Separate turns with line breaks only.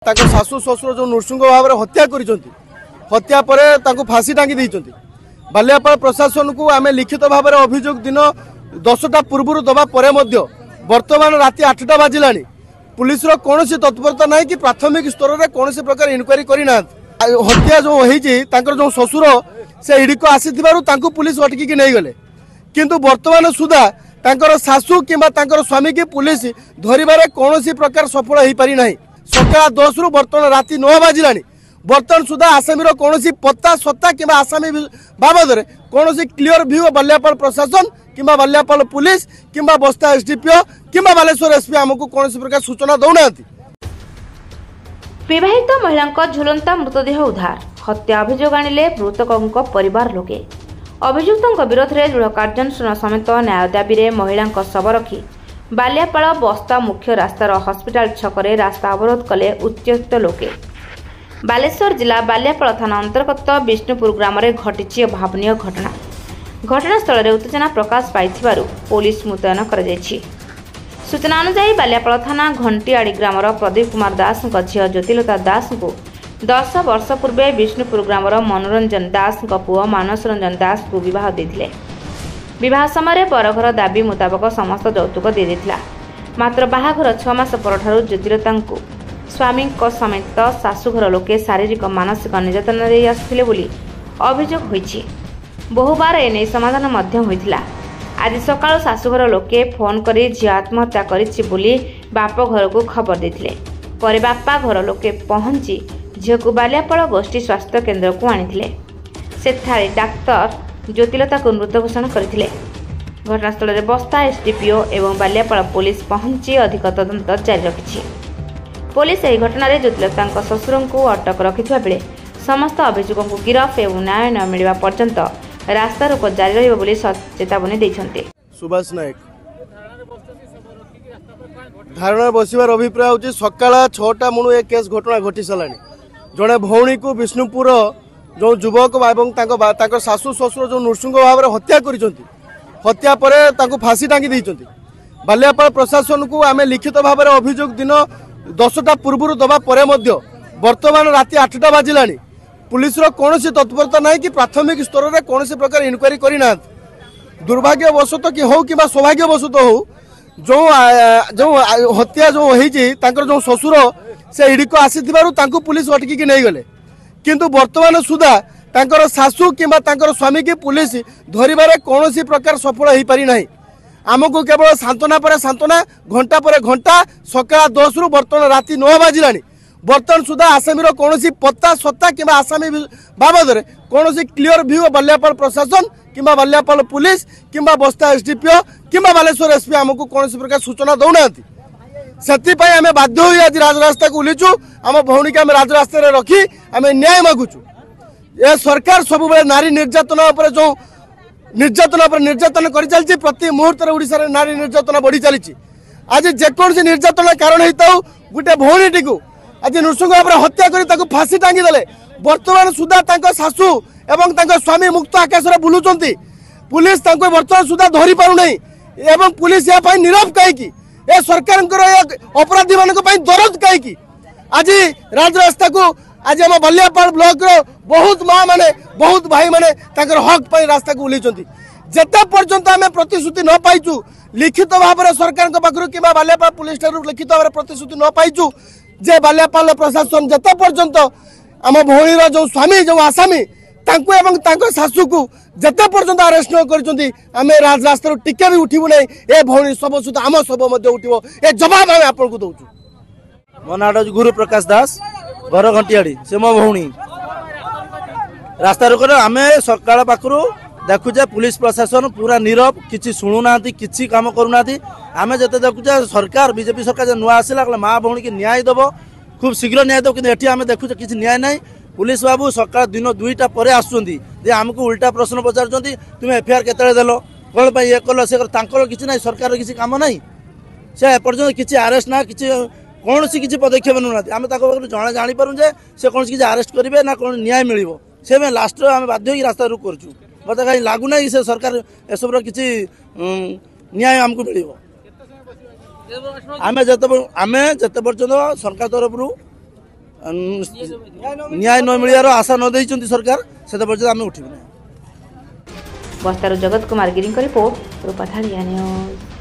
शाशु शशुर जो नृशृंग भाव में हत्या कर हत्या पर फांसी टांगी देइछन्ति। बालियापाल प्रशासन को आम लिखित भाव में अभियोग दिन 10टा पूर्व दबा पर वर्तमान राति 8टा बाजिला पुलिस कौन तत्परता ना कि प्राथमिक स्तर में कौन प्रकार इनक्वारी करना। हत्या जो होती जो शशुर से इडी को आसी पुलिस अटकिकी नहीं गले किंतु वर्तमान सुधा तांकर शाशु किंबा तांकर स्वामी की पुलिस धरिबारे कौन प्रकार सफल हो पारि नाही। सकाळ 10 रु वर्तमान राति 9 बाजिला बर्तमान सुधा आसामी कौन पत्ता सत्ता कि आसामी बाबद कौन क्लीयर व्यू बालियापाल प्रशासन कि बालियापाल पुलिस कि बस्ता एसडीपीओ कि बालेश्वर एसपी आमको कौन प्रकार सूचना दौना।
विवाहित महिला झुलंता मृतदेह उद्धार हत्या अभियोग आनिले मृतकों परिवार लोके। अभियुक्तों विरोध में दृढ़ कार्यानुष्ठान समेत न्याय दाबी में महिला शव रखी बालियापाल बस्ता मुख्य रास्तार हस्पिटाल छकरे रास्ता अवरोध कले उत्त्यक्त लोके। बालेश्वर जिला बालियापाल थाना अंतर्गत विष्णुपुर ग्राम में घटी अभावनीय घटना। घटनास्थल में उत्तेजना प्रकाश पाई पुलिस मुतयन कर सूचना अनुसार बालियापाल थाना घंटीआड़ी ग्राम प्रदीप कुमार दास झील ज्योतिलता दास को 10 वर्ष पूर्वे विष्णुपुर ग्राम मनोरंजन दास पुओ मानस रंजन दास को विवाह देते। विवाह समय परघर दाबी मुताबक समस्त यौतुक दे देथिला। मात्र बाहाघर 6 मास परठारु ज्योतिलता को स्वामी समेत शाशुघर लोके शारीरिक मानसिक निर्यातन दे आसुथिले बोली अभियोग होईछि। बहुबार एने समाधान मध्य होइथिला। आज सकाळ शाशुघर लोके फोन करी झी आत्महत्या करिछि बोली बाप घर को खबर देथिले। परे बापा घर लोके पहुंची झील को बालियापाल गोष्ठी स्वास्थ्य केन्द्र को आनिथिले। सेठारे डाक्तर ज्योतिलता को मृत घोषणा करथिले। घटनास्थल में बस्ता एसडीपीओ एवं बालियापाल पुलिस पहुंची अधिक तदंत जारी रखिछि। पुलिस यह घटना ज्योतिलता शशुर को अटक रखिथिबा बेले समस्त अभियुक्तों को गिरफ एवं न्याय न मिलवा पर्यंत रास्ता रोक जारी रहिबो बोली चेतावनी दैछन्ते।
सुभाष नायक धारणा बसवार अभिप्राय होची सकाळ 6टा मुणु ए केस घटना घटी सालानी। जड़े भौणी को विष्णुपुर जो युवक एवं शाशु शशुर जो नृशृंग भाव में हत्या कर हत्या पर फांसी टांगी देइछन्ति। बालियापाल प्रशासन को आम लिखित भाव में अभियोग दिन 10टा पूर्व दबा पर वर्तमान राति 8टा बाजिला पुलिस कौन तत्परता ना कि प्राथमिक स्तर में कौन प्रकार इनक्वारी करना। दुर्भाग्यवशत कि हो कि सौभाग्यवशत हो जो हत्या जो होती जो शशुर से इडी को आसी पुलिस अटकिकी नहीं गले किंतु वर्तमान सुधा तांकर शाशु कि स्वामी की पुलिस धरिबारे कौन प्रकार सफल हो पारि नाही। आमको केवल सांत्वना पर सांत्वना घंटा पर घंटा सकाळ 10 रु वर्तमान राति 9 बाजिला बर्तमान सुधा आसामी कौन पत्ता सत्ता कि आसामी बाबद कौन क्लीयर व्यू बालियापाल प्रशासन कि बालियापाल पुलिस कि बस्ता एसडीपीओ कि बालेश्वर एसपी आमको कौन प्रकार सूचना दौना। से आम बाध्य हो आज राजरास्ता को उलीचु आम भौणी के राजरास्ता रखी आम न्याय मागुचु। ए सरकार सब नारी निर्यातना जो निर्यातन कर चलती प्रति मुहूर्त ओडिशा नारी निर्यातना बढ़ी चली। आज जेकोसी निर्यातना कारण होता गोटे भौणी को आज नृशृंग भाव में हत्या कर फांसी टांगी देले वर्तमान सुधा शाशु एवं स्वामी मुक्त आकाश में बुलुंट पुलिस वर्तमान सुधा धरी पारु नहीं एवं पुलिस या नीरव कहीं ए सरकार अपराधी मान दरद कहीं आज राजरास्ता को आज आम बालियापाल ब्लॉक बहुत माँ माने बहुत भाई माने हक पर रास्ता को उलैचंती। जेते पर्यंत आम प्रतिश्रुति न पाइचु लिखित भाव में सरकार पाखु कि बालियापाल पुलिस लिखित भाव में प्रतिश्रुति न पाइचु जे बालियापाल प्रशासन जेते पर्यंत आम भौणीर जो स्वामी जो आसामी एवं शाशु को जेते पर्यंत अरेस्ट न करछंती आमे राजरास्ता टिके भी उठिबु नै। ए भौणी सब सुधा आम सब मध्य उठिबो ए जवाब आमे आपन को दउछु।
मो नाम गुरु प्रकाश दास घर घंटीआड़ी से मो भौणी रास्ता रोक आम सकाळ पाखु देखुचे पुलिस प्रशासन पूरा नीरव किसी शुणुना किसी कम करूना आम जिते देखुचे सरकार बीजेपी सरकार नुआ आसला माँ भौणी की न्याय दब खूब शीघ्र न्याय दब कि आम देखुचे किसी न्याय ना। पुलिस बाबू सकाळ दिन 2टा पर आसुँच आमको उल्टा प्रश्न पचार तुम एफआईआर केतले देल कौन पर ये कल से किसी ना सरकार किसी काम ना से एपर्यंत किसी अरेस्ट ना कि कौन सी किसी पदक्षेप नौना आम जड़े जापारू जे से कौन किसी अरेस्ट करेंगे ना कौन न्याय मिल से लास्ट आम बाध्य रास्ता रुक करूँ मत कहीं लगुना से सरकार एसब किसी न्याय आमको मिल आम जिते पर्यटन सरकार तरफ न्याय न मिलियार आशा न देइचंती सरकार से पर्यंत आम उठिबु।
बस्तारू जगत कुमार गिरी रिपोर्ट रूपाधारिया न्यूज।